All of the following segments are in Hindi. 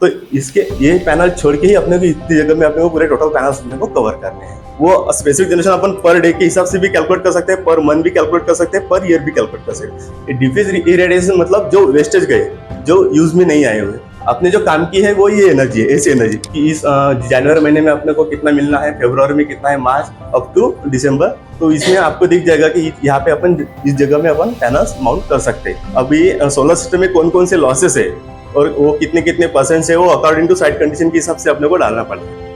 तो इसके ये पैनल छोड़ के ही अपने को इतनी जगह में अपने को पूरे टोटल पैनल्स अपने को कवर करने हैं। वो स्पेसिफिक जनरेशन अपन पर डे के हिसाब से भी कैलकुलेट कर सकते हैं, पर मंथ भी कैलकुलेट कर सकते हैं, पर ईयर भी कैलकुलेट कर सकते हैं। डिफ्यूज इरेडिएशन मतलब जो वेस्टेज गए, जो यूज में नहीं आए हुए, अपने जो काम की है वो ये एनर्जी है, ऐसी एनर्जी कि इस जनवरी महीने में अपने को कितना मिलना है, फरवरी में कितना है, मार्च अप टू दिसंबर। तो इसमें आपको दिख जाएगा कि यहाँ पे अपन इस जगह में अपन पैनल्स माउंट कर सकते हैं। अभी सोलर सिस्टम में कौन कौन से लॉसेस है और वो कितने कितने परसेंट है, वो अकॉर्डिंग टू साइट कंडीशन के हिसाब से अपने को डालना पड़ता है।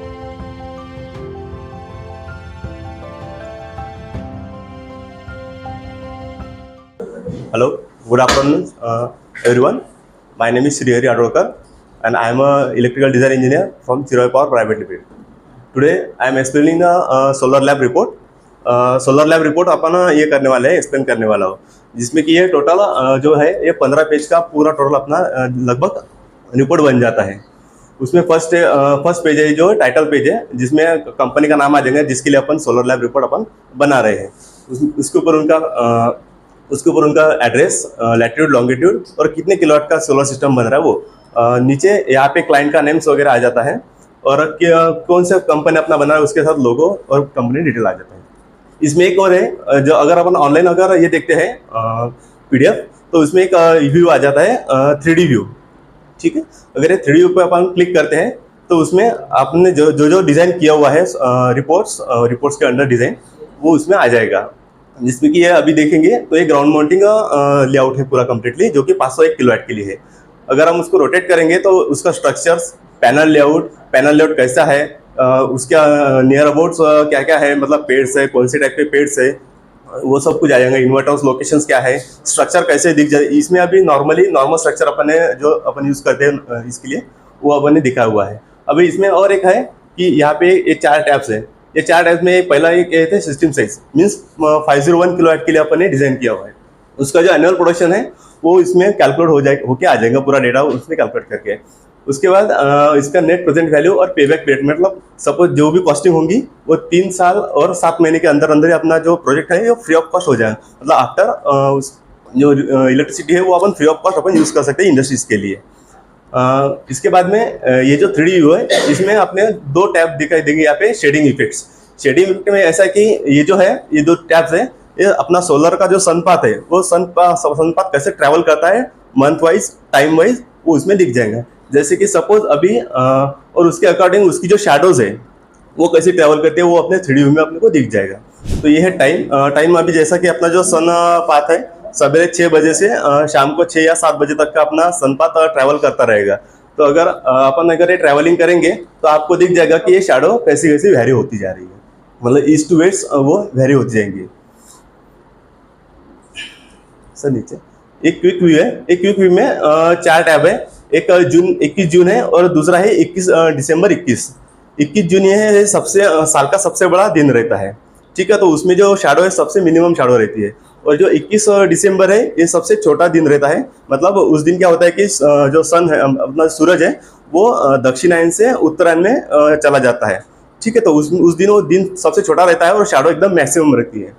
Hello, good afternoon, everyone. My name is Sri Hari Adolkar, and I am a electrical design engineer from Chiroy Power Private Limited. Today, I am explaining the solar lab report. Solar lab report अपन ये करने वाले हैं, एक्सप्लेन करने वाला हो, जिसमें कि ये टोटल जो है ये 15 पेज का पूरा टोटल अपना लगभग रिपोर्ट बन जाता है। उसमें फर्स्ट पेज है जो टाइटल पेज है, जिसमें कंपनी का नाम आ जाएगा जिसके लिए अपन सोलर लैब रिपोर्ट अपन बना रहे हैं। उसके ऊपर उनका एड्रेस, लैटिट्यूड, लॉन्गिट्यूड और कितने किलोवाट का सोलर सिस्टम बन रहा है वो। नीचे यहाँ पे क्लाइंट का नेम्स वगैरह आ जाता है और कौन सा कंपनी अपना बना है उसके साथ लोगो और कंपनी डिटेल आ जाता है। इसमें एक और है, जो अगर अपन ऑनलाइन अगर ये देखते हैं पीडीएफ, तो उसमें एक व्यू आ जाता है 3D व्यू। ठीक है, अगर ये 3D व्यू पे अपन क्लिक करते हैं तो उसमें आपने जो डिज़ाइन किया हुआ है रिपोर्ट्स के अंडर डिज़ाइन, वो उसमें आ जाएगा। जिसमें कि ये अभी देखेंगे तो ये ग्राउंड माउंटिंग का लेआउट है पूरा कंप्लीटली, जो कि 501 किलोवाट के लिए है। अगर हम उसको रोटेट करेंगे तो उसका स्ट्रक्चर्स, पैनल लेआउट कैसा है, उसका नियर अबाउट्स क्या क्या है, मतलब पेड्स है, कौन से टाइप के पेड्स है, वो सब कुछ आ जाएगा। इन्वर्टर्स लोकेशंस क्या है, स्ट्रक्चर कैसे दिख जाए। इसमें अभी नॉर्मल स्ट्रक्चर अपन ने जो अपन यूज़ करते हैं इसके लिए, वो अपन ने दिखा हुआ है। अभी इसमें और एक है कि यहाँ पे ये 4 टैब्स है। ये 4 टैब्स में पहला एक कहते हैं सिस्टम साइज, मीन्स 501 किलोवाट के लिए अपन ने डिज़ाइन किया हुआ है। उसका जो एनुअल प्रोडक्शन है वो इसमें कैलकुलेट होके आ जाएगा, पूरा डेटा उसमें कैलकुलेट करके। उसके बाद इसका नेट प्रेजेंट वैल्यू और पेबैक पीरियड, मतलब सपोज जो भी कॉस्टिंग होगी वो 3 साल और 7 महीने के अंदर अंदर अपना जो प्रोजेक्ट है वो फ्री ऑफ कॉस्ट हो जाएगा। मतलब आफ्टर जो इलेक्ट्रिसिटी है वो अपन फ्री ऑफ कॉस्ट अपन यूज़ कर सकते हैं इंडस्ट्रीज के लिए। इसके बाद में ये जो 3D व्यू है, इसमें आपने 2 टैब दिखाई देंगे यहाँ पे, शेडिंग इफेक्ट्स। शेडिंग इफेक्ट में ऐसा कि ये जो है, ये 2 टैब्स है, ये अपना सोलर का जो सनपाथ है वो सनपाथ कैसे ट्रैवल करता है मंथ वाइज, टाइम वाइज, वो उसमें दिख जाएगा। जैसे कि सपोज अभी और उसके अकॉर्डिंग उसकी जो शैडोज है वो कैसे ट्रैवल करते हैं वो अपने 3D व्यू में अपने को दिख जाएगा। तो ये है टाइम अभी जैसा कि अपना जो सन पाथ है सवेरे 6 बजे से शाम को 6 या 7 बजे तक का अपना सनपाथ ट्रैवल करता रहेगा। तो अगर ये ट्रैवलिंग करेंगे तो आपको दिख जाएगा कि ये शैडो कैसी कैसी वेरी होती जा रही है, मतलब ईस्ट टू वेस्ट वो वेरी होती जाएंगी। सर नीचे एक क्विक व्यू है। एक क्विक व्यू में 4 टैब है। एक 21 जून है और दूसरा है 21 दिसंबर 21 जून। ये है साल का सबसे बड़ा दिन रहता है। ठीक है, तो उसमें जो शैडो है सबसे मिनिमम शैडो रहती है। और जो 21 दिसंबर है ये सबसे छोटा दिन रहता है। मतलब उस दिन क्या होता है कि जो सन है, अपना सूरज है, वो दक्षिणायन से उत्तरायण में चला जाता है। ठीक है, तो उस दिन वो दिन सबसे छोटा रहता है और शैडो एकदम मैक्सिमम रहती है।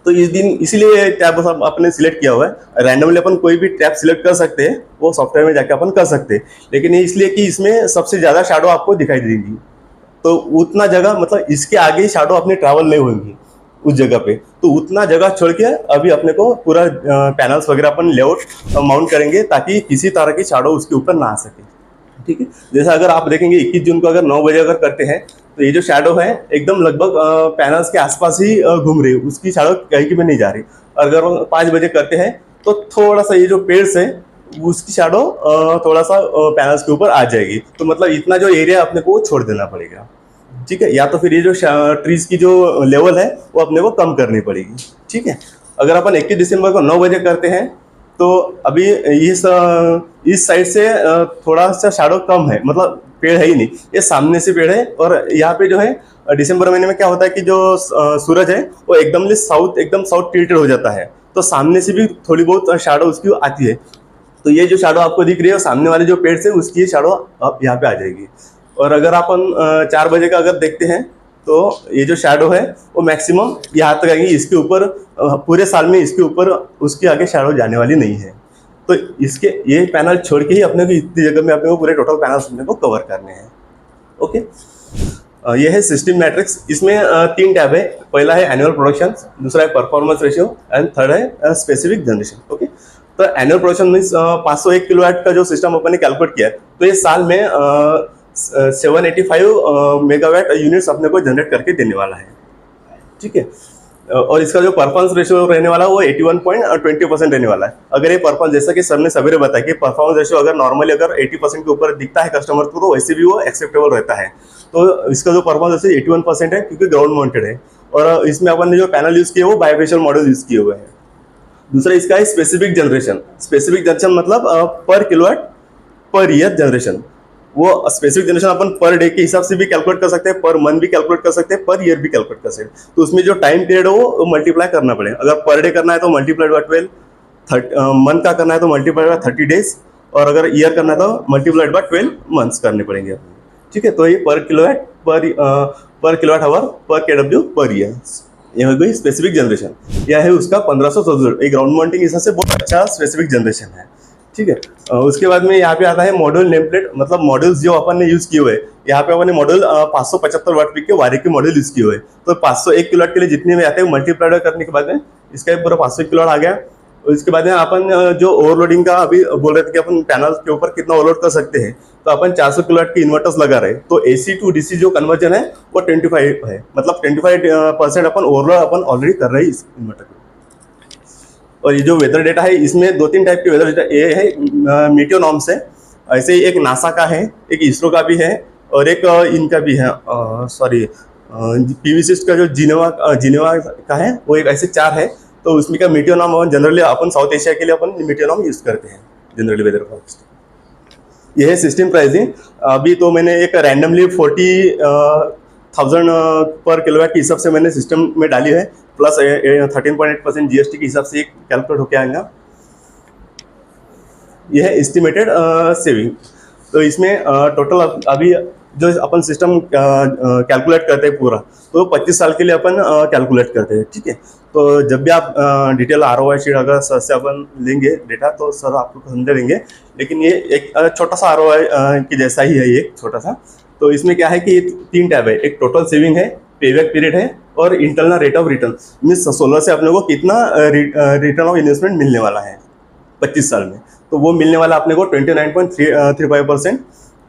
तो इस दिन इसीलिए टैब अपने सिलेक्ट किया हुआ है। रैंडमली अपन कोई भी टैब सिलेक्ट कर सकते हैं, वो सॉफ्टवेयर में जाके अपन कर सकते हैं, लेकिन ये इसलिए कि इसमें सबसे ज़्यादा शैडो आपको दिखाई देगी। तो उतना जगह, मतलब इसके आगे शैडो अपनी ट्रैवल नहीं होंगी उस जगह पे, तो उतना जगह छोड़ के अभी अपने को पूरा पैनल्स वगैरह अपन लेआउट माउंट करेंगे ताकि किसी तरह की शैडो उसके ऊपर ना आ सके। ठीक है, जैसा अगर आप देखेंगे 21 जून को अगर 9 बजे अगर करते हैं तो ये जो शैडो है एकदम लगभग पैनल्स के आसपास ही घूम रही है, उसकी शैडो कहीं की भी नहीं जा रही। अगर 5 बजे करते हैं तो थोड़ा सा ये जो पेड्स है उसकी शैडो थोड़ा सा पैनल्स के ऊपर आ जाएगी। तो मतलब इतना जो एरिया अपने को छोड़ देना पड़ेगा। ठीक है, या तो फिर ये जो ट्रीज की जो लेवल है वो अपने को कम करनी पड़ेगी। ठीक है, अगर अपन 21 दिसंबर को 9 बजे करते हैं तो अभी इस साइड से थोड़ा सा शैडो कम है, मतलब पेड़ है ही नहीं, ये सामने से पेड़ है। और यहाँ पे जो है दिसंबर महीने में क्या होता है कि जो सूरज है वो एकदम साउथ टिल्टेड हो जाता है, तो सामने से भी थोड़ी बहुत शैडो उसकी आती है। तो ये जो शैडो आपको दिख रही है सामने वाले जो पेड़ से, उसकी शैडो अब यहाँ पे आ जाएगी। और अगर अपन 4 बजे का अगर देखते हैं तो ये जो शैडो है वो मैक्सिमम यहाँ तक आएगी। इसके ऊपर पूरे साल में इसके ऊपर उसके आगे शैडो जाने वाली नहीं है। तो इसके ये पैनल छोड़ के ही अपने को इतनी जगह में अपने को पूरे टोटल पैनल्स अपने को कवर करने हैं। ओके, ये है सिस्टम मैट्रिक्स। इसमें 3 टैब है। पहला है एनुअल प्रोडक्शन, दूसरा है परफॉर्मेंस रेशियो एंड थर्ड है स्पेसिफिक जनरेशन। ओके, तो एनुअल प्रोडक्शन मीन्स 501 किलोवाट का जो सिस्टम अपन ने कैलकुलेट किया है, तो ये साल में 785 मेगावाट यूनिट्स अपने को जनरेट करके देने वाला है। ठीक है, और इसका जो परफॉर्मेंस रेशियो रहने वाला है वो 81.20% रहने वाला है। अगर ये परफॉर्मेंस, जैसा कि सर ने सवेरे बताया कि परफॉर्मेंस रेशियो अगर नॉर्मली अगर 80% के ऊपर दिखता है कस्टमर को, तो वैसे भी वो एक्सेप्टेबल रहता है। तो इसका जो परफॉर्मेंस रेशियो 81% है, क्योंकि ग्राउंड माउंटेड है, और इसमें अपन ने जो पैनल यूज किए वो बाइफेशियल मॉडल यूज किए हुए हैं। दूसरा इसका है स्पेसिफिक जनरेशन। स्पेसिफिक जनरेशन मतलब पर किलोवाट पर ईयर जनरेशन। वो स्पेसिफिक जनरेशन अपन पर डे के हिसाब से भी कैलकुलेट कर सकते हैं, पर मंथ भी कैलकुलेट कर सकते हैं, पर ईयर भी कैलकुलेट कर सकते हैं। तो उसमें जो टाइम पीरियड है वो मल्टीप्लाई करना पड़ेगा। अगर पर डे करना है तो मल्टीप्लाइड बाय 12, मंथ का करना है तो मल्टीप्लाइड बाय 30 डेज, और अगर ईयर करना है तो मल्टीप्लाइड बाय 12 मंथ्स करने पड़ेंगे। ठीक है, तो ये पर किलोवाट पर किलोवाट आवर पर केडब्ल्यू पर ईयर, ये हो गई स्पेसिफिक जनरेशन। यह है उसका 1567। एक ग्राउंड माउंटिंग हिसाब से बहुत अच्छा स्पेसिफिक जनरेशन है। ठीक है, उसके बाद में यहाँ पे आता है मॉड्यूल नेम प्लेट, मतलब मॉड्यूल्स जो अपन ने यूज किए हुए। यहाँ पे अपन ने मॉड्यूल 575 वाट पीक के वारे के मॉड्यूल यूज किए हुए। तो 501 किलोवाट के लिए जितने में आते हैं मल्टीप्लाई करने के बाद में इसका पूरा 500 किलोवाट आ गया। उसके बाद में अपन जो ओवरलोडिंग का अभी बोल रहे थे कि अपन पैनल के ऊपर कितना ओवरलोड कर सकते हैं, तो अपन 400 किलोवाट के इन्वर्टर्स लगा रहे। तो AC टू DC जो कन्वर्जन है वो 25 है, मतलब 25% अपन ओवरलोड अपन ऑलरेडी कर रहे हैं इस इन्वर्टर को। और ये जो वेदर डेटा है, इसमें 2-3 टाइप के वेदर डेटा, ये है मीटियोनॉर्म्स है। ऐसे ही एक नासा का है, एक इसरो का भी है, और एक इनका भी है, सॉरी PVSys का जो जिनेवा का है, वो एक ऐसे 4 है। तो उसमें का मीटियोनॉर्म जनरली अपन साउथ एशिया के लिए अपन मीटियोनॉर्म यूज करते हैं जनरली वेदर फोरकास्ट। ये है सिस्टम प्राइसिंग। अभी तो मैंने एक रैंडमली 40,000 पर किलोवाट के हिसाब से मैंने सिस्टम में डाली है, प्लस 13.8% GST के हिसाब से एक कैलकुलेट होकर आएगा। यह है एस्टिमेटेड सेविंग। तो इसमें टोटल अभी जो अपन सिस्टम कैलकुलेट करते हैं पूरा, तो 25 साल के लिए अपन कैलकुलेट करते हैं। ठीक है, तो जब भी आप डिटेल ROI शीट अगर सर से अपन लेंगे डेटा, तो सर आपको समझा देंगे। लेकिन ये एक छोटा सा ROI की जैसा ही है, ये छोटा सा। तो इसमें क्या है कि 3 टैब है। एक टोटल सेविंग है, पेबैक पीरियड है, और internal rate of return. Means solar से अपने को कितना रिटर्न ऑफ इन्वेस्टमेंट मिलने वाला है 25 साल में, तो वो मिलने वाला अपने को 29.35%।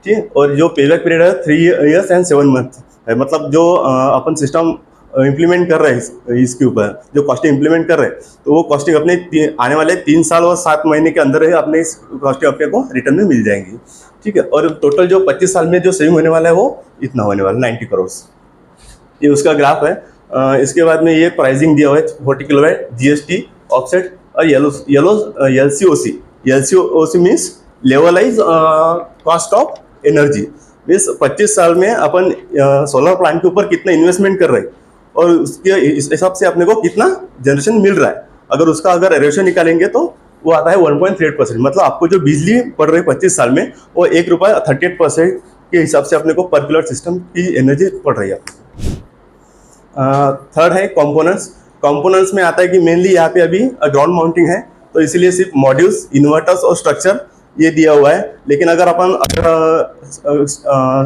ठीक है, और जो पेबैक पीरियड है 3 years and 7 months है। मतलब जो अपन सिस्टम इम्प्लीमेंट कर रहे हैं इसके ऊपर जो कॉस्टिंग इम्प्लीमेंट कर रहे हैं, तो वो कॉस्टिंग अपने आने वाले 3 साल और 7 महीने के अंदर है अपने इस कॉस्टिंग अपने को रिटर्न में मिल जाएंगी। ठीक है, और टोटल जो 25 साल में जो सेविंग होने वाला है वो इतना होने वाला है 90 करोड़। ये उसका ग्राफ है। इसके बाद में ये प्राइसिंग दिया हुआ है 40 किलोवाट, GST, ऑफसेट और LCOC। LCOC means levelize cost of energy. Means 25 साल में अपन सोलर प्लांट के ऊपर कितना इन्वेस्टमेंट कर रहे हैं, और उसके इस हिसाब से अपने को कितना जनरेशन मिल रहा है। अगर उसका अगर रेशियो निकालेंगे तो वो आता है 1.38%। मतलब आपको जो बिजली पड़ रही है 25 साल में, वो ₹1.38 के हिसाब से अपने को पर किलोवाट सिस्टम की एनर्जी पड़ रही है। थर्ड है कंपोनेंट्स। कंपोनेंट्स में आता है कि मेनली यहाँ पे अभी ग्राउंड माउंटिंग है, तो इसीलिए सिर्फ मॉड्यूल्स, इन्वर्टर्स और स्ट्रक्चर ये दिया हुआ है। लेकिन अगर अपन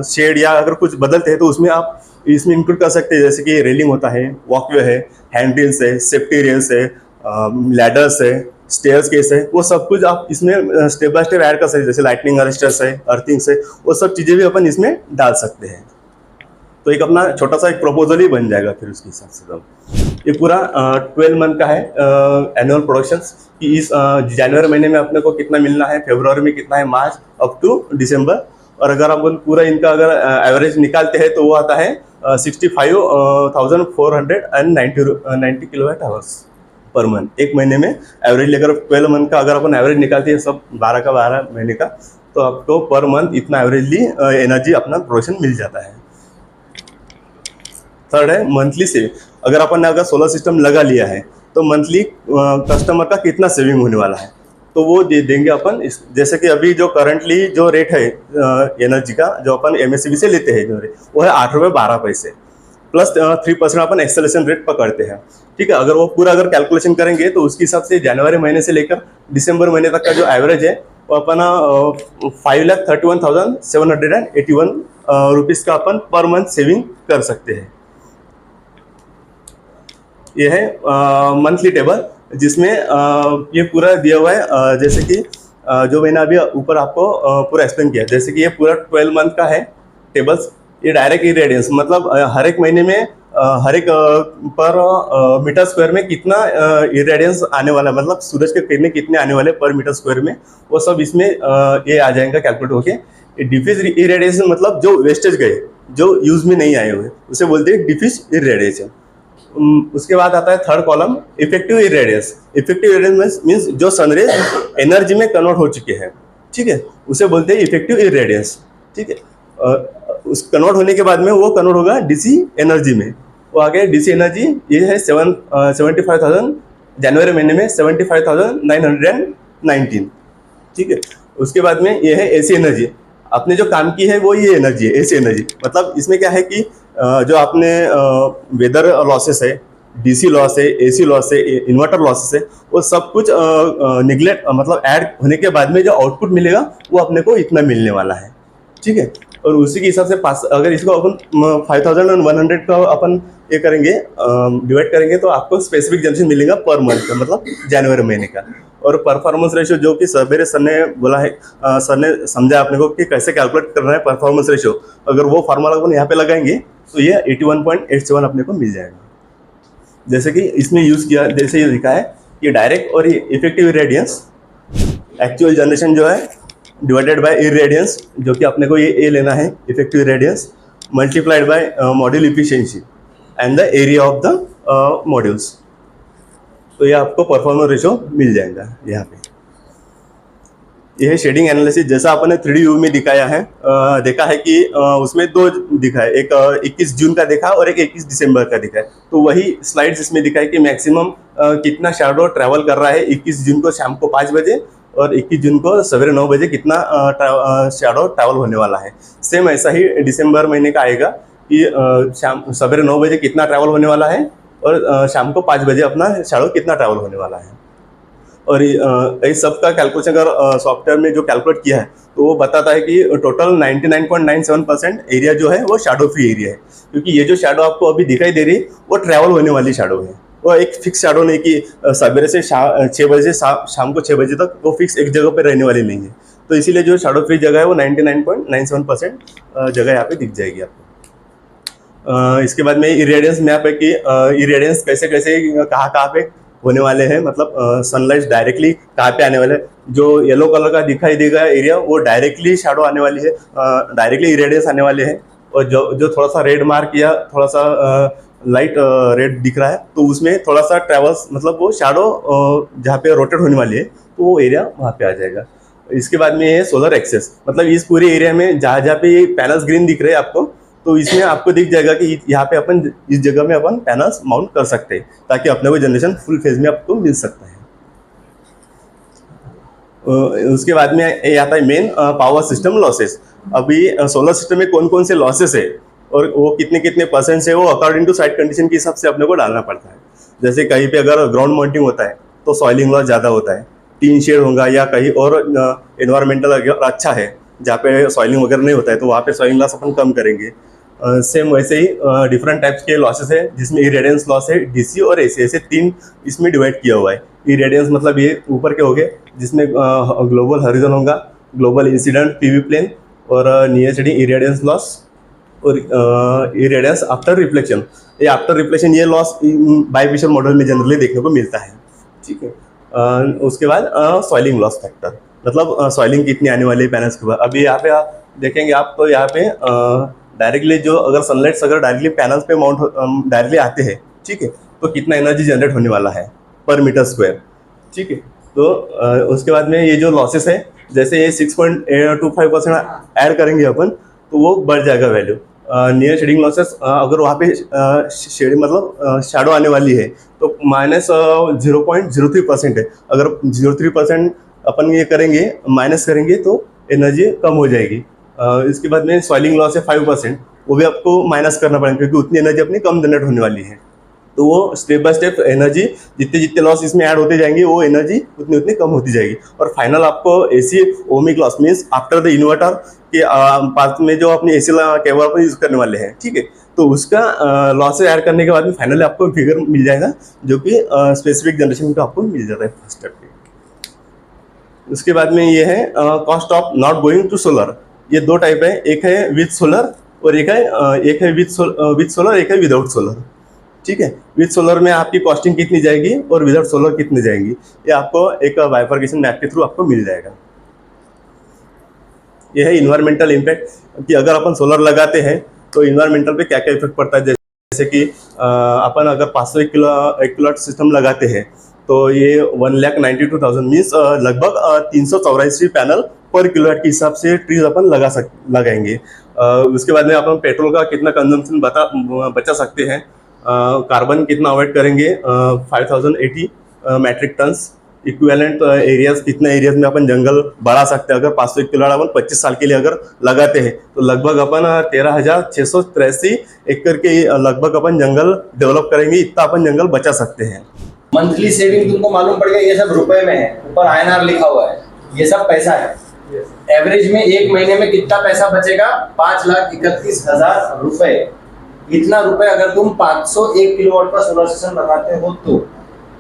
शेड या अगर कुछ बदलते हैं तो उसमें आप इसमें इंक्लूड कर सकते हैं, जैसे कि रेलिंग होता है, वॉकवे है, हैंड रेल्स है, सेफ्टी रेल्स है, लैडर्स है, स्टेयर्स केस है, वो सब कुछ आप इसमें स्टेप बाय स्टेप ऐड कर सकते हैं। जैसे लाइटनिंग अरेस्टर्स है, अर्थिंग्स है, वो सब चीज़ें भी अपन इसमें डाल सकते हैं। तो एक अपना छोटा सा एक प्रपोजल ही बन जाएगा फिर उसके हिसाब से। ये पूरा 12 मंथ का है एनुअल प्रोडक्शंस कि इस जनवरी महीने में अपने को कितना मिलना है, फरवरी में कितना है, मार्च अप टू दिसंबर। और अगर अपन पूरा इनका अगर एवरेज निकालते हैं तो वो आता है 65,490 किलोवाट आवर्स पर मंथ। एक महीने में एवरेज अगर 12 मंथ का अगर अपन एवरेज निकालते हैं सब 12 का 12 महीने का, तो आपको पर मंथ इतना एवरेजली एनर्जी अपना प्रोडक्शन मिल जाता है। थर्ड है मंथली सेविंग। अगर अपन ने अगर सोलर सिस्टम लगा लिया है तो मंथली कस्टमर का कितना सेविंग होने वाला है, तो वो दे देंगे अपन। जैसे कि अभी जो करंटली जो रेट है एनर्जी का जो अपन MSCB से लेते हैं, जो रेट वो है ₹8.12। प्लस 3% अपन एक्सेलेरेशन रेट पकड़ते हैं। ठीक है, अगर वो पूरा अगर कैलकुलेशन करेंगे तो उसके हिसाब से जनवरी महीने से लेकर दिसंबर महीने तक का जो एवरेज है वो अपना 5,31,781 रुपीज़ का अपन पर मंथ सेविंग कर सकते हैं। ये है मंथली टेबल, जिसमें ये पूरा दिया हुआ है, जैसे कि जो मैंने अभी ऊपर आपको पूरा एक्सप्लेन किया। जैसे कि ये पूरा 12 मंथ का है टेबल्स। ये डायरेक्ट इरेडियंस मतलब हर एक महीने में हर एक पर मीटर स्क्वायर में कितना इरेडियंस आने वाला है, मतलब सूरज के किरणें कितने आने वाले पर मीटर स्क्वायर में, वो सब इसमें ये आ जाएगा कैलकुलेट होके। डिफ्यूज इरेडिएशन मतलब जो वेस्टेज गए, जो यूज में नहीं आए हुए, उसे बोलते हैं डिफ्यूज इरेडिएशन। उसके बाद आता है third column, effective irradiance. Effective irradiance means जो सनरेज एनर्जी में कन्वर्ट हो चुके हैं, ठीक है, उसे बोलते हैं इफेक्टिव इरेडियंस। ठीक है, उस कन्वर्ट होने के बाद में वो कन्वर्ट होगा डीसी एनर्जी में। वो आ गया डीसी एनर्जी, ये है 75,000 जनवरी महीने में 75,919। ठीक है, उसके बाद में ये है एसी एनर्जी। आपने जो काम की है वो ये एनर्जी है, एसी एनर्जी। मतलब इसमें क्या है कि जो आपने वेदर लॉसेस है, डीसी लॉस है, एसी लॉस है, इन्वर्टर लॉसेस है, वो सब कुछ निगलेक्ट मतलब ऐड होने के बाद में जो आउटपुट मिलेगा वो अपने को इतना मिलने वाला है। ठीक है, और उसी के हिसाब से अगर इसको अपन 5,100 का अपन ये करेंगे, डिवाइड करेंगे, तो आपको स्पेसिफिक जनरेशन मिलेगा पर मंथ का, मतलब जनवरी महीने का। और परफॉर्मेंस रेशियो जो कि सवेरे सर ने बोला है, सर ने समझा अपने को कि कैसे कैलकुलेट करना है परफॉर्मेंस रेशियो, अगर वो फार्मूला अपन यहाँ पे लगाएंगे तो ये 81.87 अपने को मिल जाएगा। जैसे कि इसमें यूज़ किया, जैसे ये लिखा है कि डायरेक्ट और इफेक्टिव इरेडियंस, एक्चुअल जनरेशन जो है डिवाइडेड बाय इरेडियंस, जो कि अपने को ये ए लेना है, effective irradiance, multiplied by module efficiency and the area of the modules. तो ये आपको परफॉर्मेंस रेशियो मिल जाएगा यहाँ पे। यह है शेडिंग एनालिसिस, जैसा आपने 3D व्यू में दिखाया है, देखा है कि उसमें दो दिखा है, एक 21 जून का देखा और एक 21 दिसंबर का दिखा है। तो वही स्लाइड्स इसमें दिखा है कि मैक्सिमम कितना शैडो ट्रैवल कर रहा है 21 जून को शाम को 5 बजे और 21 जून को सवेरे 9 बजे कितना शैडो ट्रैवल होने वाला है। सेम ऐसा ही दिसंबर महीने का आएगा कि शाम सवेरे 9 बजे कितना ट्रैवल होने वाला है और शाम को 5 बजे अपना शैडो कितना ट्रैवल होने वाला है। और इस सब का कैलकुलेशन अगर सॉफ्टवेयर में जो कैलकुलेट किया है तो वो बताता है कि टोटल 99.97% एरिया जो है वो शैडो फ्री एरिया है, क्योंकि ये जो शैडो आपको अभी दिखाई दे रही है वो ट्रैवल होने वाली शैडो है। वो एक फिक्स शैडो नहीं कि सवेरे से 6 बजे से शाम को 6 बजे तक वो फिक्स एक जगह पर रहने वाली नहीं है। तो इसीलिए जो शैडो फ्री जगह है वो 99.97% जगह यहाँ पे दिख जाएगी आपको। इसके बाद में इरेडियंस मैप है कि इरेडियंस कैसे कैसे कहाँ पे होने वाले हैं, मतलब सनलाइट डायरेक्टली कहाँ पे आने वाले हैं। जो येलो कलर का दिखाई देगा एरिया वो डायरेक्टली शैडो आने वाली है, डायरेक्टली इरेडियंस आने वाले हैं। और जो थोड़ा सा रेड मार्क या थोड़ा सा लाइट रेड दिख रहा है तो उसमें थोड़ा सा ट्रेवल्स, मतलब वो शैडो जहाँ पे रोटेट होने वाली है तो वो एरिया वहाँ पे आ जाएगा। इसके बाद में है सोलर एक्सेस, मतलब इस पूरे एरिया में जहाँ जहाँ पे पैनल्स ग्रीन दिख रहे हैं आपको, तो इसमें आपको दिख जाएगा कि यहाँ पे अपन इस जगह में अपन पैनल्स माउंट कर सकते हैं ताकि अपने को जनरेशन फुल फेज में आपको मिल सकता है। उसके बाद में ये आता है मेन पावर सिस्टम लॉसेस। अभी सोलर सिस्टम में कौन कौन से लॉसेस है और वो कितने कितने परसेंट है, वो अकॉर्डिंग टू साइट कंडीशन के हिसाब से अपने को डालना पड़ता है। जैसे कहीं पे अगर ग्राउंड माउंटिंग होता है तो सॉइलिंग लॉस ज़्यादा होता है, टीन शेड होगा, या कहीं और एनवायरमेंटल अच्छा है जहाँ पे सॉइलिंग वगैरह नहीं होता है तो वहाँ पे सॉइलिंग लॉस अपन कम करेंगे। सेम वैसे ही डिफरेंट टाइप्स के लॉसेस है, जिसमें इरेडियंस लॉस है, डीसी और एसी, ऐसे 3 इसमें डिवाइड किया हुआ है। इरेडियंस मतलब ये ऊपर के हो गए, जिसमें ग्लोबल हॉरिजॉन होगा, ग्लोबल इंसिडेंट पीवी प्लेन, और नियर शेडिंग इरेडियंस लॉस, और इरेडियंस आफ्टर रिफ्लेक्शन। ये आफ्टर रिफ्लेक्शन ये लॉस बाइफेशियल मॉडल में जनरली देखने को मिलता है। ठीक है, उसके बाद सॉइलिंग लॉस फैक्टर, मतलब सॉइलिंग कितनी आने वाली है पैनल्स के बाद। अभी यहाँ पे आप देखेंगे, आप तो यहाँ पे डायरेक्टली जो अगर सनलाइट्स अगर डायरेक्टली पैनल्स पे माउंट डायरेक्टली आते हैं, ठीक है, तो कितना एनर्जी जनरेट होने वाला है पर मीटर स्क्वायर। ठीक है, तो उसके बाद में ये जो लॉसेस है, जैसे ये 6.25% ऐड करेंगे अपन तो वो बढ़ जाएगा वैल्यू। नियर शेडिंग लॉसेस, अगर वहाँ पे शेडिंग मतलब शैडो आने वाली है तो -0.03% है। अगर 0.3% अपन ये करेंगे, माइनस करेंगे तो एनर्जी कम हो जाएगी। इसके बाद में सॉइलिंग लॉस है 5%, वो भी आपको माइनस करना पड़ेगा, क्योंकि उतनी एनर्जी अपनी कम जनरेट होने वाली है। तो वो स्टेप बाय स्टेप एनर्जी जितने जितने लॉस इसमें ऐड होते जाएंगे, वो एनर्जी उतनी उतनी कम होती जाएगी। और फाइनल आपको AC ohmic loss means after the inverter के पास में जो अपनी एसी केबल पर यूज़ करने वाले हैं, ठीक है, तो उसका लॉसेज ऐड करने के बाद में फाइनली आपको फिगर मिल जाएगा, जो कि स्पेसिफिक जनरेशन का आपको मिल जाता है फर्स्ट स्टेप पे। उसके बाद में ये है cost of not going to solar. ये दो टाइप है, एक है विथ सोलर और एक है विथ सोलर, एक है विदाउट सोलर, ठीक है। विथ सोलर में आपकी कॉस्टिंग कितनी जाएगी और विदाउट सोलर कितनी जाएंगी, ये आपको एक बाइफर्केशन मैप के थ्रू आपको मिल जाएगा। ये है इन्वायरमेंटल इम्पैक्ट, कि अगर अपन सोलर लगाते हैं तो इन्वायरमेंटल पे क्या क्या इफेक्ट पड़ता है। जैसे कि अपन अगर 501 किलोवाट सिस्टम लगाते हैं तो ये 1,92,000 मीन्स लगभग 384 पैनल पर किलोवाट के हिसाब से ट्रीज अपन लगाएंगे। उसके बाद में अपन पेट्रोल का कितना कंजम्पशन बचा सकते हैं, कार्बन कितना अवॉइड करेंगे, 5080 मैट्रिक टन्स इक्विवेलेंट एरियाज, कितना एरियाज में अपन जंगल बढ़ा सकते हैं। अगर 501 किलोवाट अपन 25 साल के लिए अगर लगाते हैं तो लगभग अपन 13,683 एकड़ के लगभग अपन जंगल डेवलप करेंगे, इतना अपन जंगल बचा सकते हैं। मंथली सेविंग तुमको मालूम पड़ गया, ये सब रुपए में है, ऊपर INR लिखा हुआ है, ये सब पैसा है। एवरेज में एक महीने में कितना पैसा बचेगा, 5,31,000 रुपए। इतना रुपए अगर तुम 501 किलोवाट का सोलर सिस्टम लगाते हो तो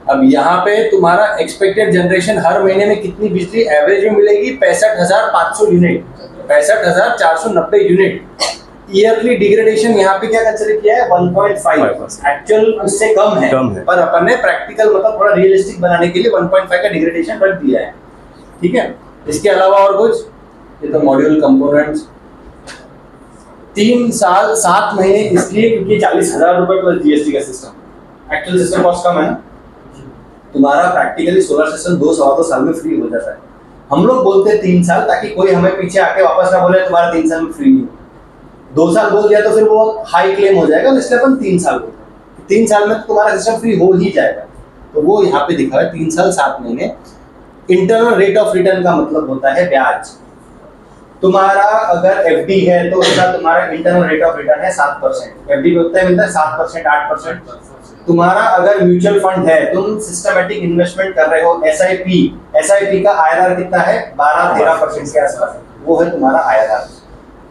अब यहाँ पे तुम्हारा एक्सपेक्टेड जनरेशन हर महीने में कितनी बिजली एवरेज में मिलेगी, 65,500 यूनिट, 65,490 यूनिट। ईयरली डिग्रेडेशन यहाँ पे क्या कंसीडर किया है, 1.5, एक्चुअल उससे कम है, पर अपन ने प्रैक्टिकल मतलब थोड़ा रियलिस्टिक बनाने के लिए 1.5 का डिग्रेडेशन रख दिया है, ठीक है। इसके अलावा और कुछ, ये तो मॉड्यूल कंपोनेंट्स 3 साल 7 महीने, इसलिए क्योंकि 40,000 रुपए प्लस GST का सिस्टम, एक्चुअल सिस्टम कॉस्ट कम है। तुम्हारा प्रैक्टिकली सोलर सिस्टम 2 साल में फ्री हो जाता है। हम लोग बोलते हैं 3 साल, ताकि कोई हमें पीछे आके वापस ना बोले तुम्हारा 3 साल में फ्री नहीं। 2 साल बोल दिया तो फिर वो हाई क्लेम हो जाएगा, इसलिए अपन 3 साल बोलते हैं। 3 साल में तो तुम्हारा सिस्टम फ्री हो ही जाएगा, तो वो यहाँ पे दिखा है 3 साल 7 महीने। इंटरनल रेट ऑफ रिटर्न का मतलब होता है ब्याज। तुम्हारा अगर FD है तो उसका तुम्हारा इंटरनल रेट ऑफ रिटर्न है 7%। FD पे उतना मिलता है 7%, 8%। तुम्हारा अगर म्यूचुअल फंड है, तुम सिस्टमैटिक इन्वेस्टमेंट कर रहे हो, SIP का IRR कितना है, 12-13% के आसपास, वो है तुम्हारा IRR।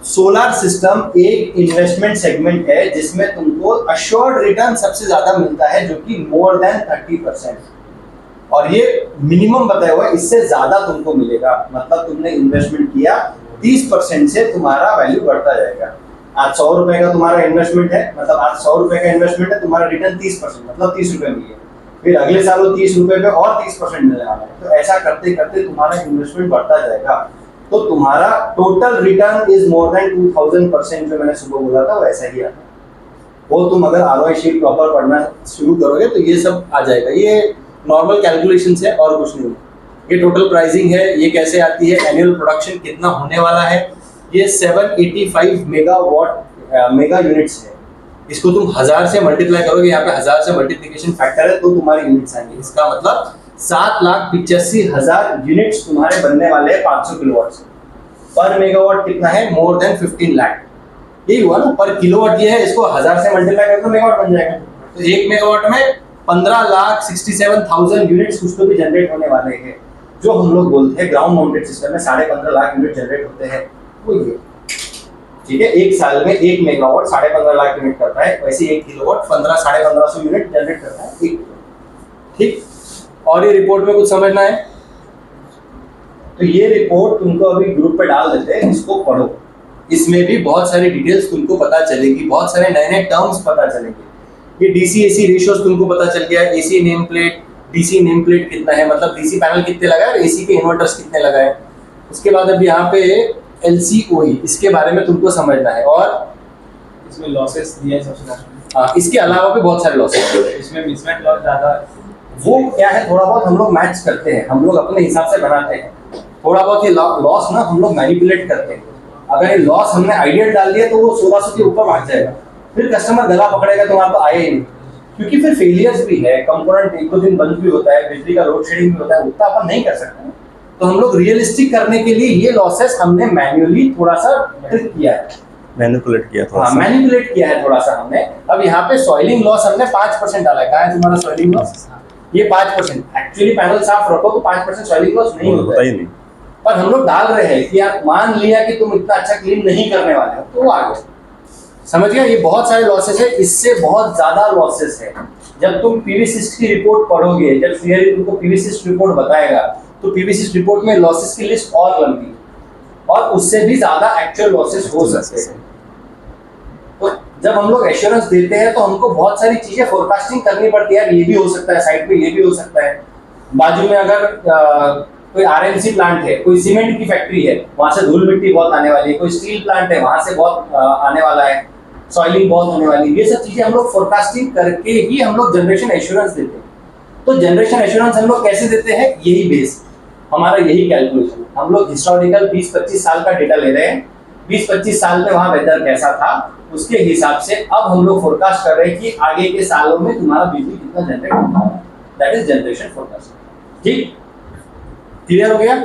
सोलर सिस्टम एक इन्वेस्टमेंट सेगमेंट है जिसमें तुमको अश्योर्ड रिटर्न सबसे ज्यादा मिलता है, जो कि मोर देन 30%, और ये मिनिमम बताया हुआ है, इससे ज्यादा तुमको मिलेगा। मतलब तुमने इन्वेस्टमेंट किया 30% से तुम्हारा वैल्यू बढ़ता जाएगा। आज 100 रुपए का तुम्हारा इन्वेस्टमेंट है, मतलब आज 100 रुपए का इन्वेस्टमेंट है, तुम्हारा रिटर्न 30%, मतलब 30 रुपए मिले, फिर अगले साल वो 30 रुपए पे और 30% मिलने वाला है। तो ऐसा करते करते तुम्हारा इन्वेस्टमेंट बढ़ता जाएगा, तो तुम्हारा total return is more than 2000%, जो मैंने सुबह बोला था वैसा ही आता है। वो तुम अगर ROI शीट प्रॉपर पढ़ना शुरू करोगे तो ये सब आ जाएगा। ये नॉर्मल कैलकुलेशंस है और कुछ नहीं। ये टोटल प्राइसिंग है, ये कैसे आती है, एनुअल प्रोडक्शन कितना होने वाला है, ये 785 मेगा यूनिट्स है। इसको तुम 1000 से मल्टीप्लाई करोगे, यहाँ पे 1000 से मल्टीप्लिकेशन फैक्टर है, तो तुम्हारे यूनिट्स आएंगे। इसका मतलब 7,85,000 यूनिट्स तुम्हारे बनने वाले हैं 500 किलोवाट से। पर मेगावाट कितना है, मोर देन 15 लाख। यही हुआ ना, पर किलोवाट ये है, इसको 1000 से मल्टीप्लाई करो तो मेगावाट बन जाएगा। तो 1 मेगावाट में 15,67,000 यूनिट्स कुछ तो भी जनरेट होने वाले हैं, जो हम लोग बोलते हैं ग्राउंड माउंटेड सिस्टम में 15.5 लाख यूनिट जनरेट होते हैं, वो ये, ठीक है। एक साल में 1 मेगावाट 15.5 लाख यूनिट करता है, वैसे 1 किलोवाट 15,500 यूनिट जनरेट करता है, ठीक। और ये रिपोर्ट में कुछ समझना है तो ये रिपोर्ट तुमको अभी ग्रुप पे डाल देते हैं, इसको पढ़ो। इसमें भी बहुत सारी डिटेल्स तुमको पता चलेगी, बहुत सारे नए नए टर्म्स पता चलेंगे। ये DC-AC रेशियोज तुमको पता चल गया, AC name plate, DC name plate कितना है, मतलब DC पैनल कितने लगाए और AC के इन्वर्टर्स कितने लगाए। उसके बाद अब यहाँ पे LCOE, इसके बारे में तुमको समझना है, और इसमें लॉसेस दिया है सबसे लास्ट। हाँ, इसके अलावा भी बहुत सारे लॉसेस हैं। इसमें मिसमैच लॉस ज्यादा है। वो क्या है, थोड़ा बहुत हम लोग मैच करते हैं, हम लोग अपने हिसाब से बनाते हैं। थोड़ा बहुत ये लॉस ना हम लोग मैनिपुलेट करते हैं। अगर ये लॉस हमने आइडियल डाल दिया तो वो 1600 के ऊपर भाग जाएगा, फिर कस्टमर गला पकड़ेगा, तुम्हारा तो आए ही नहीं, क्योंकि फिर फेलियर्स भी है, कंपोनेंट एक दो दिन बंद भी होता है, बिजली का लोड शेडिंग भी होता है, उतना अपन नहीं कर सकते। तो हम लोग रियलिस्टिक करने के लिए ये लॉसेस हमने मैन्युअली थोड़ा सा ट्रिक किया है। मैनिपुलेट किया थोड़ा हाँ सा। मैनिपुलेट किया है थोड़ा सा हमने। अब यहाँ पे सॉइलिंग लॉस हमने 5% डाला है। कहाँ है तुम्हारा सॉइलिंग लॉस? ये 5%। एक्चुअली पैनल साफ रखो तो 5% सॉइलिंग लॉस नहीं होता होता है, ही नहीं। पर हम लोग डाल रहे हैं कि यार मान लिया कि तुम इतना अच्छा क्लीन नहीं करने वाले हो तो वो आ गए। समझ गया? ये बहुत सारे लॉसेस है, इससे बहुत ज्यादा लॉसेस है। जब तुम पीवीसिस्ट की रिपोर्ट पढ़ोगे, जब सीआरई तुमको पीवीसिस्ट रिपोर्ट बताएगा तो पीवीसिस्ट रिपोर्ट में लॉसेस की लिस्ट और लंबी और उससे भी ज्यादा एक्चुअल लॉसेस हो सकते हैं। तो जब हम लोग एश्योरेंस देते हैं तो हमको बहुत सारी चीजें फोरकास्टिंग करनी पड़ती है। ये भी हो सकता है, साइड पे ये भी हो सकता है, बाजू में अगर कोई आरएमसी प्लांट है, कोई सीमेंट की फैक्ट्री है, वहां से धूल मिट्टी बहुत आने वाली है, कोई स्टील प्लांट है वहां से बहुत आने वाला है, सॉइलिंग बहुत होने वाली है। ये सब चीजें हम लोग फोरकास्टिंग करके ही हम लोग जनरेशन एश्योरेंस देते हैं। तो जनरेशन एश्योरेंस हम लोग कैसे देते हैं? यही बेस हमारा, यही कैलकुलेशन। हम लोग हिस्टोरिकल 20-25 साल का डेटा ले रहे हैं, 20-25 साल में वहां वेदर कैसा था उसके हिसाब से अब हम लोग फोरकास्ट कर रहे हैं कि आगे के सालों में तुम्हारा बिजली कितना जनरेट होगा। That is generation forecast. ठीक, क्लियर हो गया?